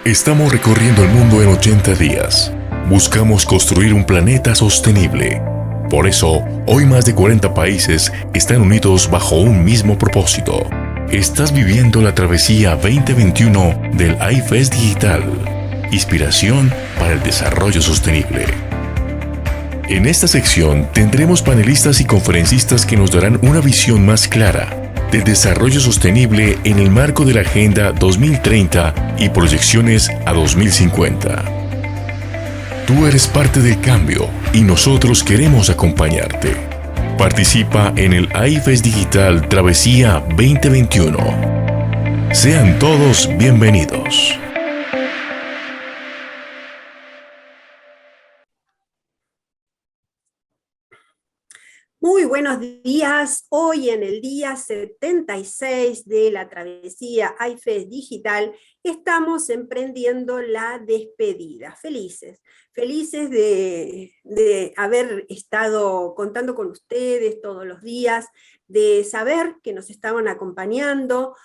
Estamos recorriendo el mundo en 80 días. Buscamos construir un planeta sostenible. Por eso, hoy más de 40 países están unidos bajo un mismo propósito. Estás viviendo la travesía 2021 del iFest Digital. Inspiración para el desarrollo sostenible. En esta sección tendremos panelistas y conferencistas que nos darán una visión más clara del desarrollo sostenible en el marco de la Agenda 2030 y proyecciones a 2050. Tú eres parte del cambio y nosotros queremos acompañarte. Participa en el iFest Digital Travesía 2021. Sean todos bienvenidos. Muy buenos días, hoy en el día 76 de la travesía iFest Digital estamos emprendiendo la despedida. Felices de haber estado contando con ustedes todos los días, de saber que nos estaban acompañando,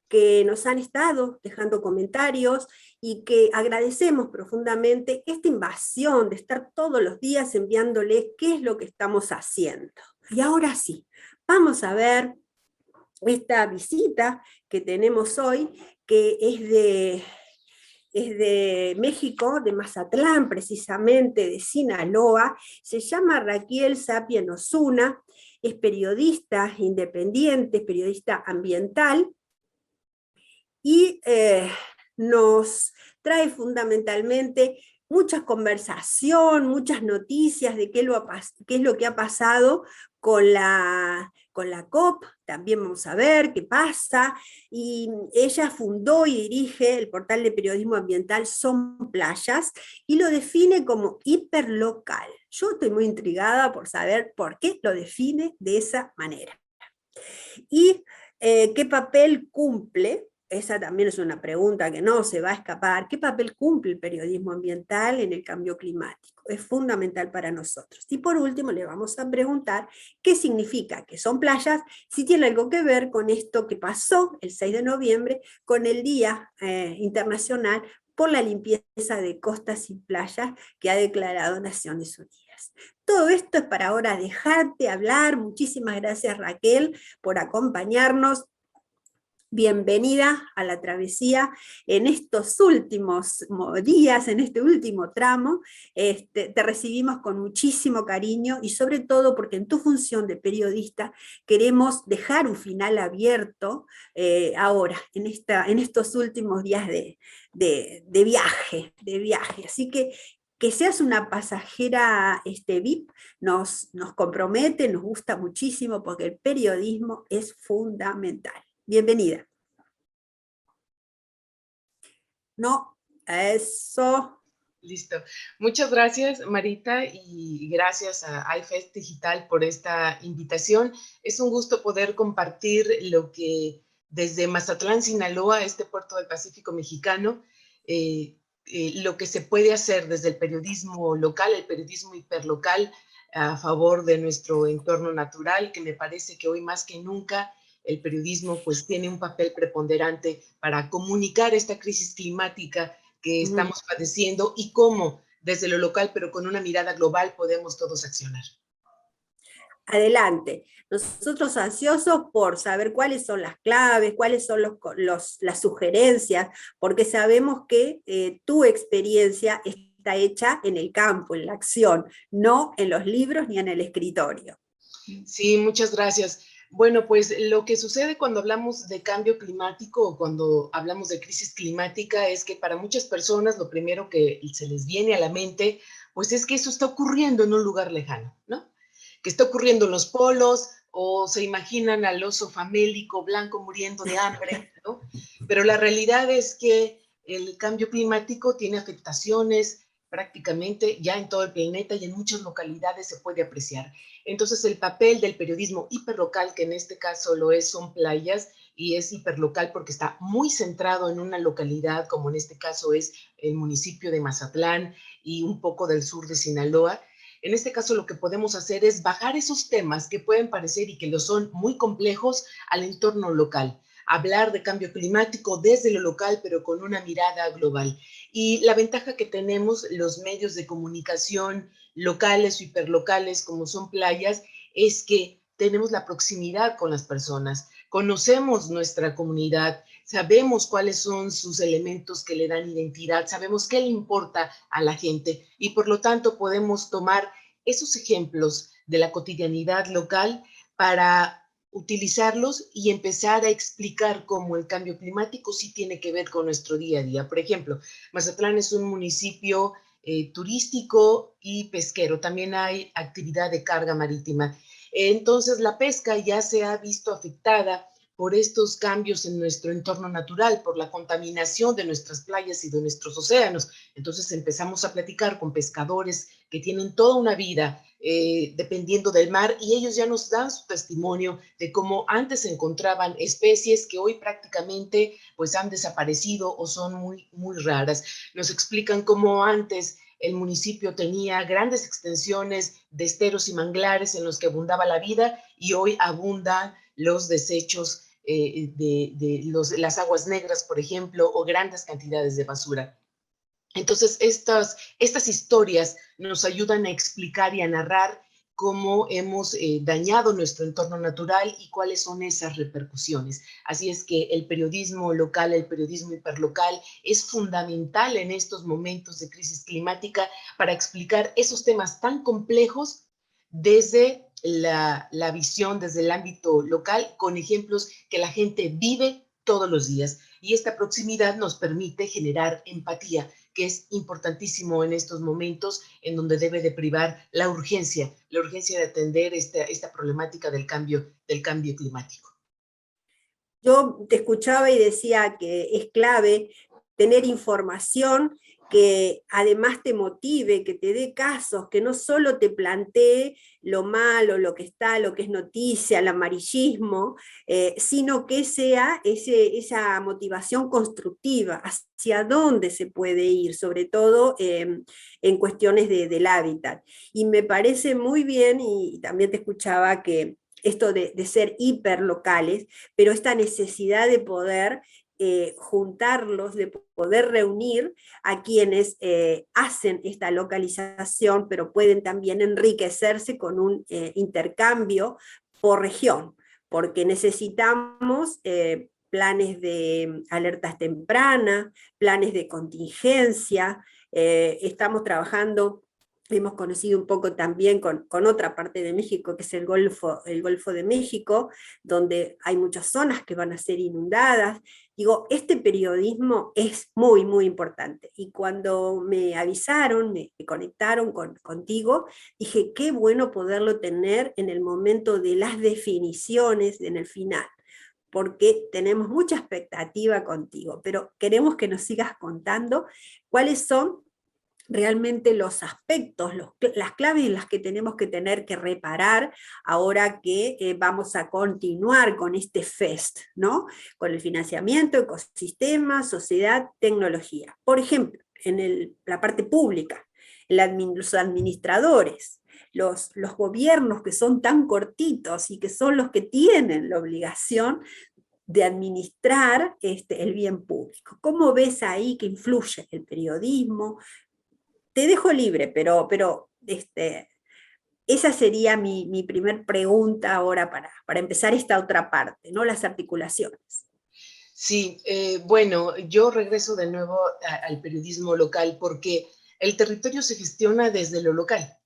que nos han estado dejando comentarios y que agradecemos profundamente esta invasión de estar todos los días enviándoles qué es lo que estamos haciendo. Y ahora sí, vamos a ver esta visita que tenemos hoy, que es de México, de Mazatlán, precisamente, de Sinaloa. Se llama Raquel Sapien Osuna, es periodista independiente, periodista ambiental, y nos trae fundamentalmente mucha conversación, muchas noticias de qué es lo que ha pasado con la COP, también vamos a ver qué pasa, y ella fundó y dirige el portal de periodismo ambiental Son Playas, y lo define como hiperlocal. Yo estoy muy intrigada por saber por qué lo define de esa manera. Y qué papel cumple. Esa también es una pregunta que no se va a escapar. ¿Qué papel cumple el periodismo ambiental en el cambio climático? Es fundamental para nosotros. Y por último le vamos a preguntar qué significa que Son Playas, si tiene algo que ver con esto que pasó el 6 de noviembre, con el Día Internacional por la Limpieza de Costas y Playas que ha declarado Naciones Unidas. Todo esto es para ahora dejarte hablar. Muchísimas gracias, Raquel, por acompañarnos. Bienvenida a la travesía en estos últimos días, en este último tramo. Te recibimos con muchísimo cariño y sobre todo porque en tu función de periodista queremos dejar un final abierto ahora, en estos últimos días de viaje. Así que seas una pasajera VIP nos compromete, nos gusta muchísimo porque el periodismo es fundamental. Bienvenida. No, eso. Listo. Muchas gracias, Marita, y gracias a iFest Digital por esta invitación. Es un gusto poder compartir lo que desde Mazatlán, Sinaloa, este puerto del Pacífico mexicano, lo que se puede hacer desde el periodismo local, el periodismo hiperlocal, a favor de nuestro entorno natural, que me parece que hoy más que nunca el periodismo pues tiene un papel preponderante para comunicar esta crisis climática que estamos padeciendo y cómo desde lo local, pero con una mirada global, podemos todos accionar. Adelante. Nosotros ansiosos por saber cuáles son las claves, cuáles son las sugerencias, porque sabemos que tu experiencia está hecha en el campo, en la acción, no en los libros ni en el escritorio. Sí, muchas gracias. Bueno, pues lo que sucede cuando hablamos de cambio climático o cuando hablamos de crisis climática es que para muchas personas lo primero que se les viene a la mente, pues es que eso está ocurriendo en un lugar lejano, ¿no? Que está ocurriendo en los polos o se imaginan al oso famélico blanco muriendo de hambre, ¿no? Pero la realidad es que el cambio climático tiene afectaciones prácticamente ya en todo el planeta y en muchas localidades se puede apreciar. Entonces, el papel del periodismo hiperlocal, que en este caso lo es Son Playas, y es hiperlocal porque está muy centrado en una localidad, como en este caso es el municipio de Mazatlán y un poco del sur de Sinaloa. En este caso lo que podemos hacer es bajar esos temas que pueden parecer y que lo son muy complejos al entorno local, hablar de cambio climático desde lo local, pero con una mirada global. Y la ventaja que tenemos los medios de comunicación locales o hiperlocales, como son Playas, es que tenemos la proximidad con las personas, conocemos nuestra comunidad, sabemos cuáles son sus elementos que le dan identidad, sabemos qué le importa a la gente y por lo tanto podemos tomar esos ejemplos de la cotidianidad local para utilizarlos y empezar a explicar cómo el cambio climático sí tiene que ver con nuestro día a día. Por ejemplo, Mazatlán es un municipio turístico y pesquero. También hay actividad de carga marítima. Entonces, la pesca ya se ha visto afectada por estos cambios en nuestro entorno natural, por la contaminación de nuestras playas y de nuestros océanos. Entonces empezamos a platicar con pescadores que tienen toda una vida dependiendo del mar y ellos ya nos dan su testimonio de cómo antes se encontraban especies que hoy prácticamente pues han desaparecido o son muy, muy raras. Nos explican cómo antes el municipio tenía grandes extensiones de esteros y manglares en los que abundaba la vida y hoy abundan los desechos las aguas negras, por ejemplo, o grandes cantidades de basura. Entonces, estas historias nos ayudan a explicar y a narrar cómo hemos dañado nuestro entorno natural y cuáles son esas repercusiones. Así es que el periodismo local, el periodismo hiperlocal es fundamental en estos momentos de crisis climática para explicar esos temas tan complejos desde la visión, desde el ámbito local, con ejemplos que la gente vive todos los días. Y esta proximidad nos permite generar empatía, que es importantísimo en estos momentos en donde debe de privar la urgencia de atender esta problemática del cambio climático. Yo te escuchaba y decía que es clave tener información que además te motive, que te dé casos, que no solo te plantee lo malo, lo que está, lo que es noticia, el amarillismo, sino que sea esa motivación constructiva, hacia dónde se puede ir, sobre todo en cuestiones del hábitat. Y me parece muy bien, y también te escuchaba que esto de ser hiperlocales, pero esta necesidad de poder juntarlos, de poder reunir a quienes hacen esta localización, pero pueden también enriquecerse con un intercambio por región, porque necesitamos planes de alertas tempranas, planes de contingencia, estamos trabajando. Hemos conocido un poco también con otra parte de México, que es el Golfo de México, donde hay muchas zonas que van a ser inundadas. Digo, este periodismo es muy, muy importante. Y cuando me avisaron, me conectaron contigo, dije, qué bueno poderlo tener en el momento de las definiciones, en el final, porque tenemos mucha expectativa contigo, pero queremos que nos sigas contando cuáles son realmente los aspectos, las claves en las que tenemos que tener que reparar ahora que vamos a continuar con este FEST, ¿no? Con el financiamiento, ecosistema, sociedad, tecnología. Por ejemplo, en la parte pública, los administradores, los gobiernos que son tan cortitos y que son los que tienen la obligación de administrar el bien público. ¿Cómo ves ahí que influye el periodismo? Te dejo libre, pero esa sería mi primer pregunta ahora para empezar esta otra parte, ¿no? Las articulaciones. Sí, bueno, yo regreso de nuevo al periodismo local porque el territorio se gestiona desde lo local.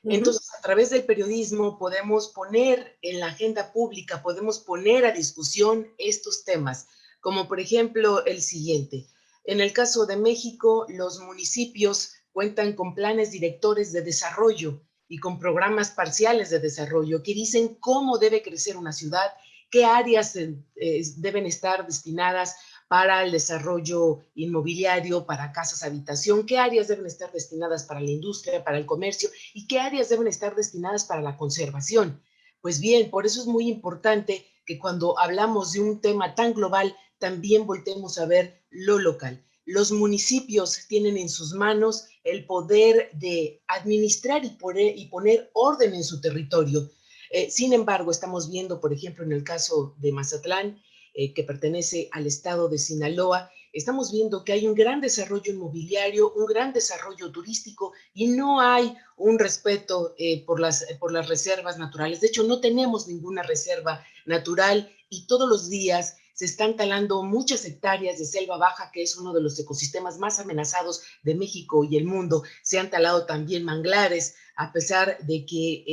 Entonces, a través del periodismo podemos poner en la agenda pública, podemos poner a discusión estos temas, como por ejemplo el siguiente. En el caso de México, los municipios cuentan con planes directores de desarrollo y con programas parciales de desarrollo que dicen cómo debe crecer una ciudad, qué áreas deben estar destinadas para el desarrollo inmobiliario, para casas habitación, qué áreas deben estar destinadas para la industria, para el comercio y qué áreas deben estar destinadas para la conservación. Pues bien, por eso es muy importante que cuando hablamos de un tema tan global, también voltemos a ver lo local. Los municipios tienen en sus manos el poder de administrar y poner orden en su territorio. Sin embargo, estamos viendo, por ejemplo, en el caso de Mazatlán, que pertenece al estado de Sinaloa, estamos viendo que hay un gran desarrollo inmobiliario, un gran desarrollo turístico y no hay un respeto por las reservas naturales. De hecho, no tenemos ninguna reserva natural y todos los días se están talando muchas hectáreas de selva baja, que es uno de los ecosistemas más amenazados de México y el mundo. Se han talado también manglares, a pesar de que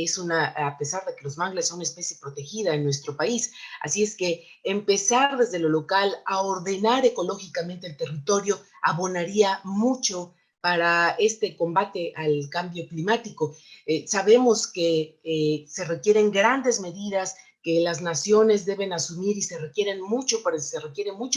los manglares son una especie protegida en nuestro país. Así es que empezar desde lo local a ordenar ecológicamente el territorio abonaría mucho para este combate al cambio climático. Sabemos que se requieren grandes medidas que las naciones deben asumir y se requiere mucho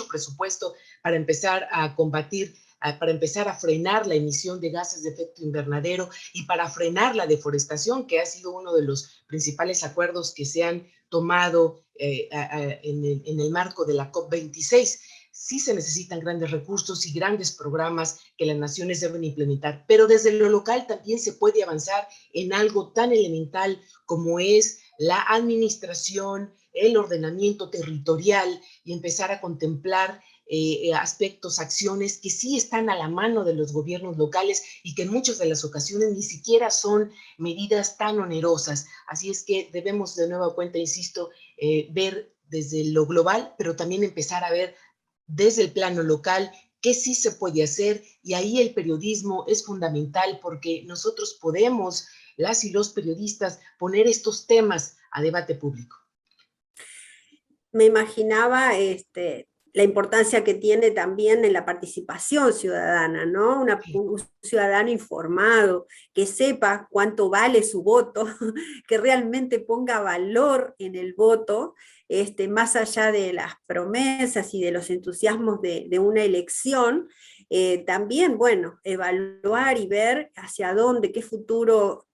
presupuesto para empezar a combatir, para empezar a frenar la emisión de gases de efecto invernadero y para frenar la deforestación, que ha sido uno de los principales acuerdos que se han tomado en el marco de la COP26. Sí se necesitan grandes recursos y grandes programas que las naciones deben implementar, pero desde lo local también se puede avanzar en algo tan elemental como es la administración, el ordenamiento territorial y empezar a contemplar aspectos, acciones que sí están a la mano de los gobiernos locales y que en muchas de las ocasiones ni siquiera son medidas tan onerosas. Así es que debemos de nueva cuenta, insisto, ver desde lo global, pero también empezar a ver desde el plano local qué sí se puede hacer, y ahí el periodismo es fundamental porque nosotros podemos, las y los periodistas, poner estos temas a debate público. Me imaginaba la importancia que tiene también en la participación ciudadana, ¿no? Un ciudadano informado, que sepa cuánto vale su voto, que realmente ponga valor en el voto, más allá de las promesas y de los entusiasmos de una elección, también, bueno, evaluar y ver hacia dónde, qué futuro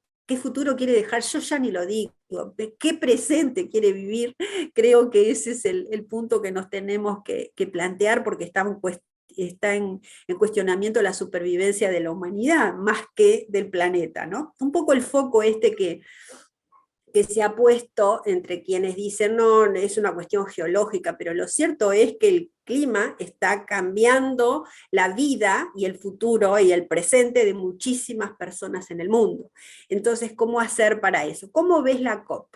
quiere dejar. Yo ya ni lo digo, qué presente quiere vivir. Creo que ese es el punto que nos tenemos que plantear, porque está en cuestionamiento la supervivencia de la humanidad, más que del planeta, ¿no? Un poco el foco que se ha puesto entre quienes dicen, no, es una cuestión geológica, pero lo cierto es que el clima está cambiando la vida y el futuro y el presente de muchísimas personas en el mundo. Entonces, ¿cómo hacer para eso? ¿Cómo ves la COP?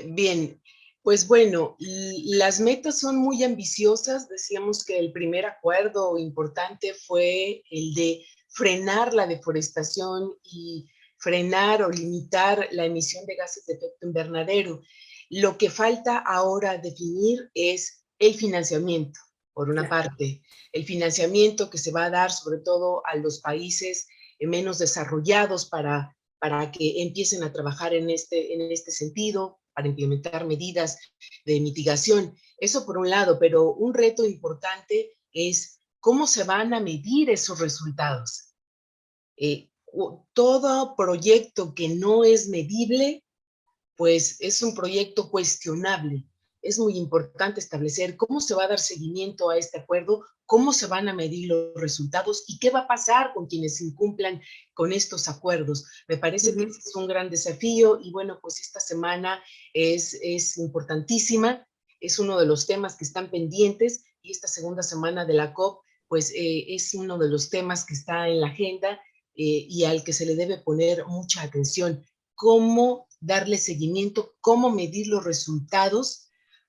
Bien, pues bueno, las metas son muy ambiciosas. Decíamos que el primer acuerdo importante fue el de frenar la deforestación y frenar o limitar la emisión de gases de efecto invernadero. Lo que falta ahora definir es el financiamiento, por una parte, el financiamiento que se va a dar sobre todo a los países menos desarrollados para que empiecen a trabajar en este sentido, para implementar medidas de mitigación. Eso por un lado, pero un reto importante es cómo se van a medir esos resultados. Todo proyecto que no es medible, pues es un proyecto cuestionable. Es muy importante establecer cómo se va a dar seguimiento a este acuerdo, cómo se van a medir los resultados y qué va a pasar con quienes incumplan con estos acuerdos. Me parece que este es un gran desafío y bueno, pues esta semana es importantísima, es uno de los temas que están pendientes y esta segunda semana de la COP, pues es uno de los temas que está en la agenda y al que se le debe poner mucha atención. Cómo darle seguimiento, cómo medir los resultados,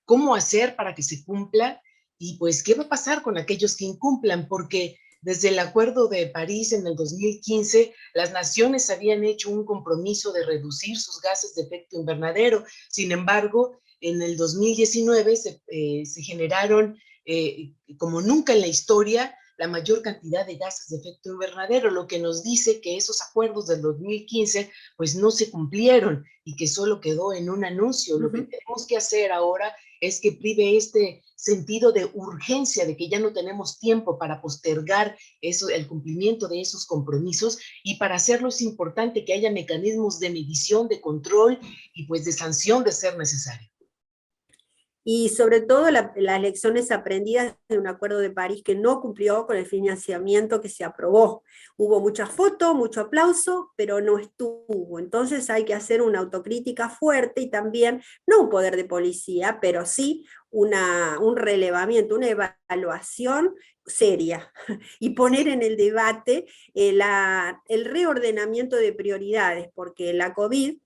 cómo hacer para que se cumpla y pues qué va a pasar con aquellos que incumplan, porque desde el Acuerdo de París en el 2015, las naciones habían hecho un compromiso de reducir sus gases de efecto invernadero. Sin embargo, en el 2019 se generaron, como nunca en la historia, la mayor cantidad de gases de efecto invernadero, lo que nos dice que esos acuerdos del 2015 pues no se cumplieron y que solo quedó en un anuncio. Lo que tenemos que hacer ahora es que prive este sentido de urgencia, de que ya no tenemos tiempo para postergar el cumplimiento de esos compromisos, y para hacerlo es importante que haya mecanismos de medición, de control y pues de sanción de ser necesario. y sobre todo las lecciones aprendidas de un acuerdo de París que no cumplió con el financiamiento que se aprobó. Hubo mucha foto, mucho aplauso, pero no estuvo. Entonces hay que hacer una autocrítica fuerte y también, no un poder de policía, pero sí un relevamiento, una evaluación seria y poner en el debate el reordenamiento de prioridades, porque la COVID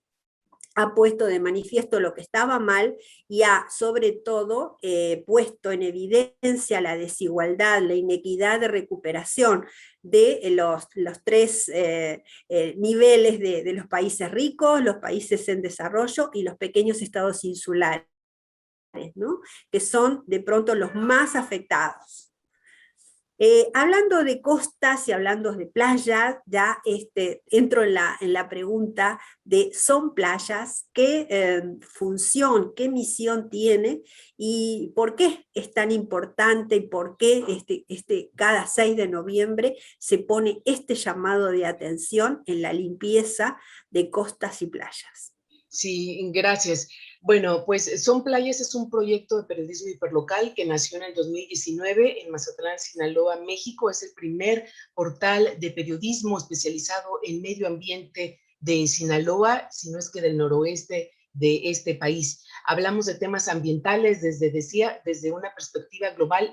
ha puesto de manifiesto lo que estaba mal y ha, sobre todo, puesto en evidencia la desigualdad, la inequidad de recuperación de los tres niveles de los países ricos, los países en desarrollo y los pequeños estados insulares, ¿no? Que son de pronto los más afectados. Hablando de costas y hablando de playas, ya entro en la pregunta de ¿son playas? ¿Qué función, qué misión tiene? ¿Y por qué es tan importante? ¿Y por qué cada 6 de noviembre se pone este llamado de atención en la limpieza de costas y playas? Sí, gracias. Bueno, pues Son Playas es un proyecto de periodismo hiperlocal que nació en el 2019 en Mazatlán, Sinaloa, México. Es el primer portal de periodismo especializado en medio ambiente de Sinaloa, si no es que del noroeste de este país. Hablamos de temas ambientales desde una perspectiva global,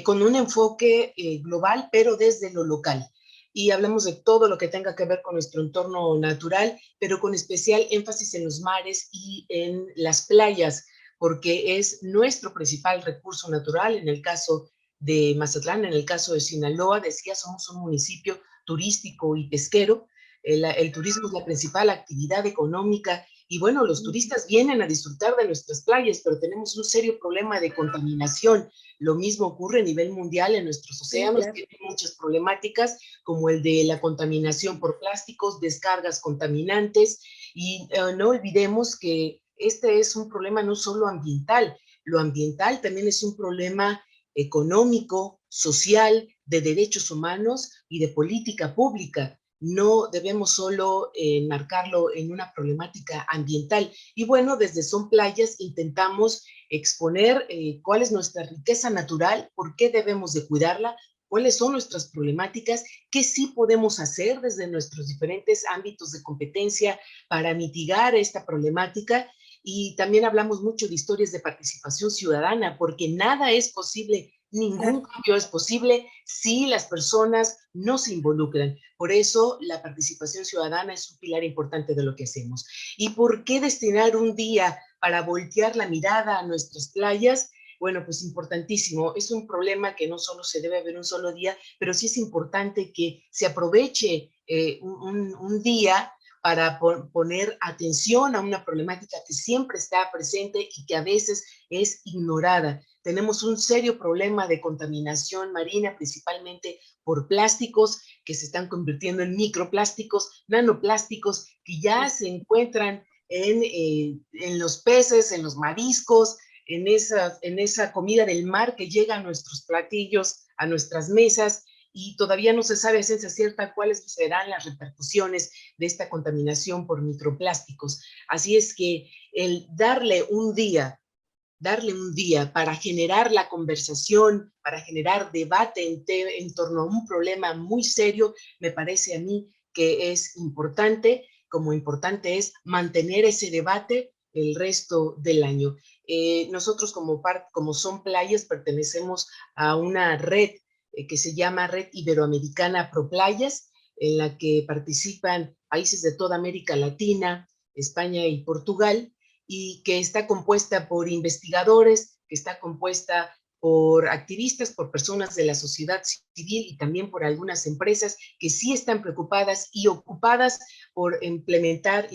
con un enfoque global, pero desde lo local. Y hablamos de todo lo que tenga que ver con nuestro entorno natural, pero con especial énfasis en los mares y en las playas, porque es nuestro principal recurso natural. En el caso de Mazatlán, en el caso de Sinaloa, decía, somos un municipio turístico y pesquero. El turismo es la principal actividad económica y bueno, los turistas vienen a disfrutar de nuestras playas, pero tenemos un serio problema de contaminación. Lo mismo ocurre a nivel mundial en nuestros océanos, que tienen muchas problemáticas, como el de la contaminación por plásticos, descargas contaminantes, y no olvidemos que este es un problema no solo ambiental, lo ambiental también es un problema económico, social, de derechos humanos y de política pública. No debemos solo enmarcarlo en una problemática ambiental. Y bueno, desde Son Playas intentamos exponer cuál es nuestra riqueza natural, por qué debemos de cuidarla, cuáles son nuestras problemáticas, qué sí podemos hacer desde nuestros diferentes ámbitos de competencia para mitigar esta problemática. Y también hablamos mucho de historias de participación ciudadana, porque nada es posible, ningún cambio es posible si las personas no se involucran. Por eso la participación ciudadana es un pilar importante de lo que hacemos. ¿Y por qué destinar un día para voltear la mirada a nuestras playas? Bueno, pues importantísimo. Es un problema que no solo se debe ver un solo día, pero sí es importante que se aproveche un día para poner atención a una problemática que siempre está presente y que a veces es ignorada. Tenemos un serio problema de contaminación marina, principalmente por plásticos que se están convirtiendo en microplásticos, nanoplásticos que ya se encuentran en los peces, en los mariscos, en esa comida del mar que llega a nuestros platillos, a nuestras mesas, y todavía no se sabe a ciencia cierta cuáles serán las repercusiones de esta contaminación por microplásticos. Así es que el darle un día para generar la conversación, para generar debate en torno a un problema muy serio, me parece a mí que es importante, como importante es mantener ese debate el resto del año. Nosotros como Son Playas pertenecemos a una red que se llama Red Iberoamericana Pro Playas, en la que participan países de toda América Latina, España y Portugal, y que está compuesta por investigadores, que está compuesta por activistas, por personas de la sociedad civil y también por algunas empresas que sí están preocupadas y ocupadas por implementar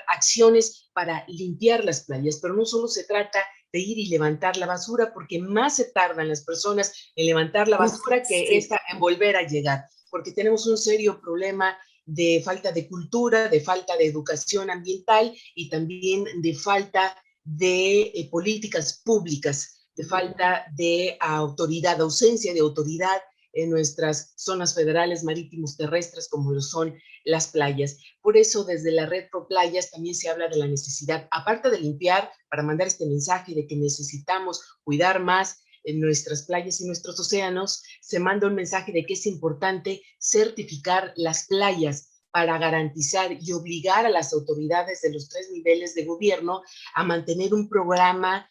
acciones para limpiar las playas. Pero no solo se trata de ir y levantar la basura, porque más se tardan las personas en levantar la basura que esta en volver a llegar, porque tenemos un serio problema de falta de cultura, de falta de educación ambiental y también de falta de políticas públicas, de falta de autoridad, ausencia de autoridad en nuestras zonas federales marítimos terrestres como lo son las playas. Por eso desde la red Pro Playas también se habla de la necesidad, aparte de limpiar, para mandar este mensaje de que necesitamos cuidar más en nuestras playas y nuestros océanos, se manda un mensaje de que es importante certificar las playas para garantizar y obligar a las autoridades de los 3 niveles de gobierno a mantener un programa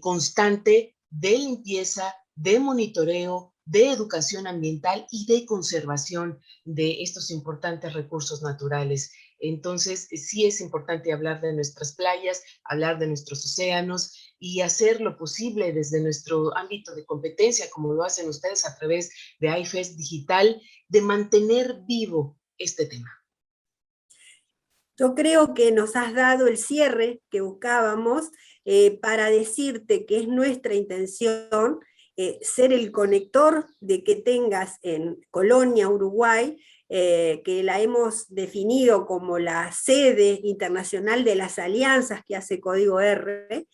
constante de limpieza, de monitoreo, de educación ambiental y de conservación de estos importantes recursos naturales. Entonces, sí es importante hablar de nuestras playas, hablar de nuestros océanos y hacer lo posible desde nuestro ámbito de competencia, como lo hacen ustedes a través de iFest Digital, de mantener vivo este tema. Yo creo que nos has dado el cierre que buscábamos para decirte que es nuestra intención ser el conector de que tengas en Colonia, Uruguay, que la hemos definido como la sede internacional de las alianzas que hace Código R.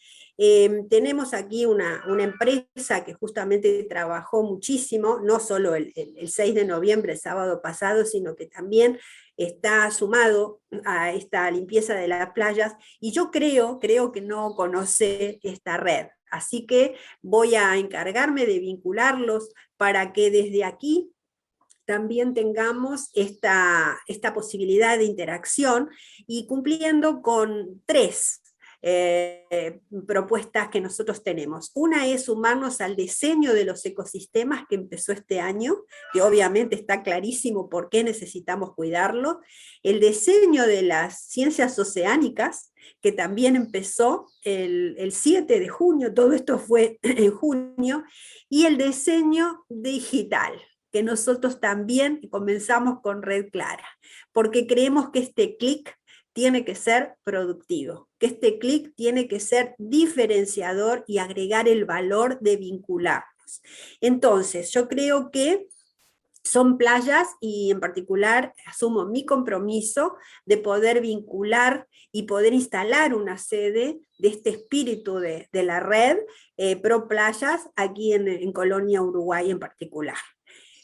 Tenemos aquí una empresa que justamente trabajó muchísimo, no solo el 6 de noviembre, el sábado pasado, sino que también está sumado a esta limpieza de las playas, y yo creo que no conoce esta red. Así que voy a encargarme de vincularlos para que desde aquí también tengamos esta posibilidad de interacción y cumpliendo con 3 propuestas que nosotros tenemos. Una es sumarnos al diseño de los ecosistemas que empezó este año, que obviamente está clarísimo por qué necesitamos cuidarlo. El diseño de las ciencias oceánicas, que también empezó el 7 de junio, todo esto fue en junio, y el diseño digital, que nosotros también comenzamos con Red Clara, porque creemos que este clic tiene que ser productivo, que este clic tiene que ser diferenciador y agregar el valor de vincularnos. Entonces, yo creo que son playas, y en particular asumo mi compromiso de poder vincular y poder instalar una sede de este espíritu de la red Pro Playas aquí en Colonia, Uruguay en particular.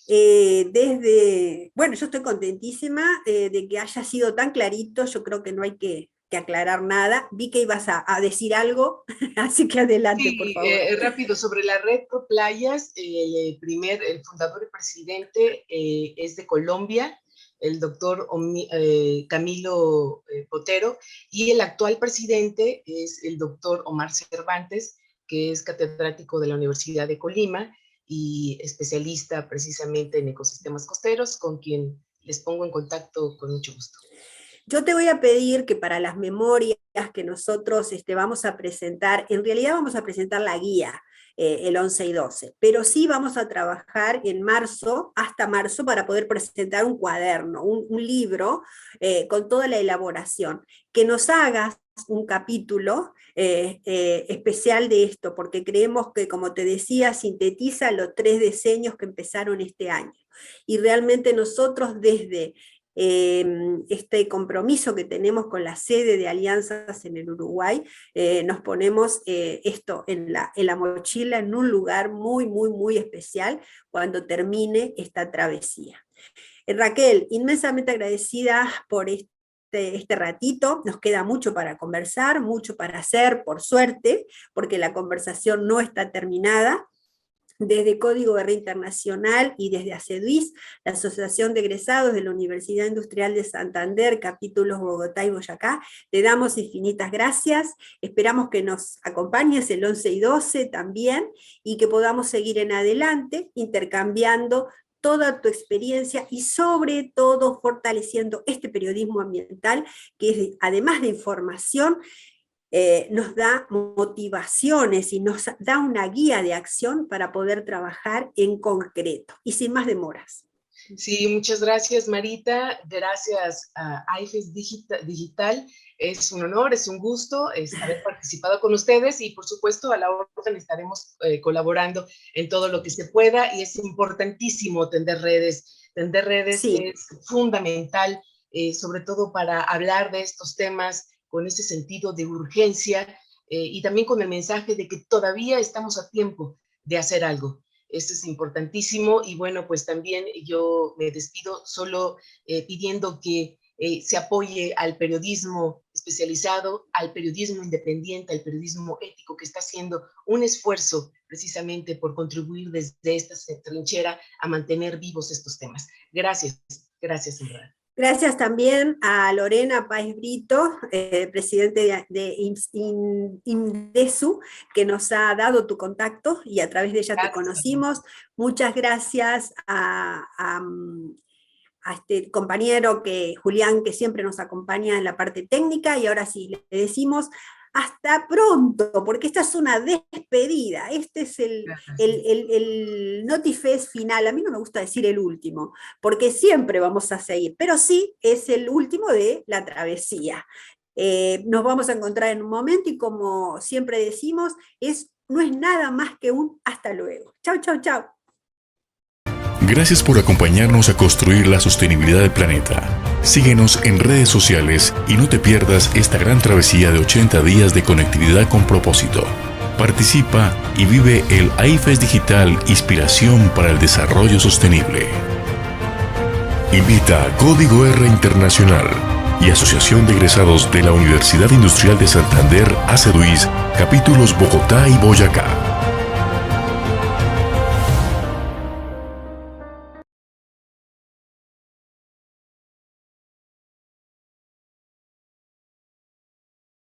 Bueno, yo estoy contentísima de que haya sido tan clarito, yo creo que no hay que aclarar nada. Vi que ibas a decir algo, así que adelante, sí, por favor. Rápido, sobre la red Pro Playas, el fundador y presidente es de Colombia, el doctor Camilo Botero, y el actual presidente es el doctor Omar Cervantes, que es catedrático de la Universidad de Colima y especialista precisamente en ecosistemas costeros, con quien les pongo en contacto con mucho gusto. Yo te voy a pedir que para las memorias que nosotros vamos a presentar, en realidad vamos a presentar la guía el 11 y 12, pero sí vamos a trabajar en marzo, hasta marzo, para poder presentar un cuaderno, un libro con toda la elaboración, que nos hagas un capítulo especial de esto, porque creemos que, como te decía, sintetiza los 3 diseños que empezaron este año, y realmente nosotros desde este compromiso que tenemos con la sede de alianzas en el Uruguay, nos ponemos esto en la mochila, en un lugar muy, muy, muy especial cuando termine esta travesía. Raquel, inmensamente agradecida por este ratito. Nos queda mucho para conversar, mucho para hacer, por suerte, porque la conversación no está terminada. Desde Código R Internacional y desde ACEDUIS, la Asociación de Egresados de la Universidad Industrial de Santander, capítulos Bogotá y Boyacá, te damos infinitas gracias. Esperamos que nos acompañes el 11 y 12 también, y que podamos seguir en adelante intercambiando toda tu experiencia y sobre todo fortaleciendo este periodismo ambiental que, además de información, nos da motivaciones y nos da una guía de acción para poder trabajar en concreto y sin más demoras. Sí, muchas gracias, Marita. Gracias a iFest Digital. Es un honor, es un gusto haber participado con ustedes, y por supuesto a la orden estaremos colaborando en todo lo que se pueda, y es importantísimo tender redes Sí. es fundamental, sobre todo para hablar de estos temas con ese sentido de urgencia y también con el mensaje de que todavía estamos a tiempo de hacer algo. Esto es importantísimo y bueno, pues también yo me despido solo pidiendo que se apoye al periodismo especializado, al periodismo independiente, al periodismo ético que está haciendo un esfuerzo precisamente por contribuir desde esta trinchera a mantener vivos estos temas. Gracias, gracias, Sandra. Gracias también a Lorena Páez Brito, presidente de INDESU, que nos ha dado tu contacto y a través de ella te conocimos. Muchas gracias a este compañero Julián, que siempre nos acompaña en la parte técnica, y ahora sí, le decimos hasta pronto, porque esta es una despedida, este es el Notifest final. A mí no me gusta decir el último, porque siempre vamos a seguir, pero sí es el último de la travesía. Nos vamos a encontrar en un momento, y como siempre decimos, no es nada más que un hasta luego. Chau, chau, chau. Gracias por acompañarnos a construir la sostenibilidad del planeta. Síguenos en redes sociales y no te pierdas esta gran travesía de 80 días de conectividad con propósito. Participa y vive el IFES Digital Inspiración para el Desarrollo Sostenible. Invita a Código R Internacional y Asociación de Egresados de la Universidad Industrial de Santander, ACEDUIS, capítulos Bogotá y Boyacá.